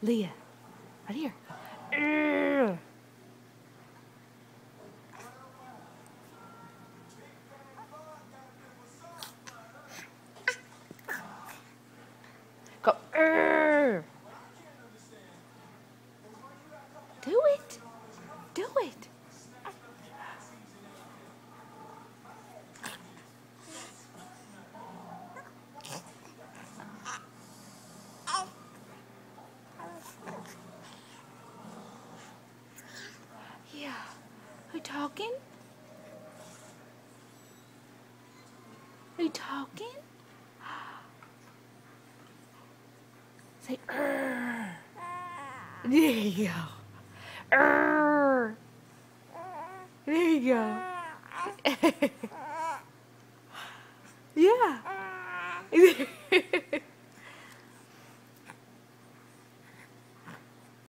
Leah, right here. Urgh. Go. Urgh. Do it. Do it. Yeah. Are you talking? Are you talking? Say, Urgh. There you go. Urgh. There you go. Yeah.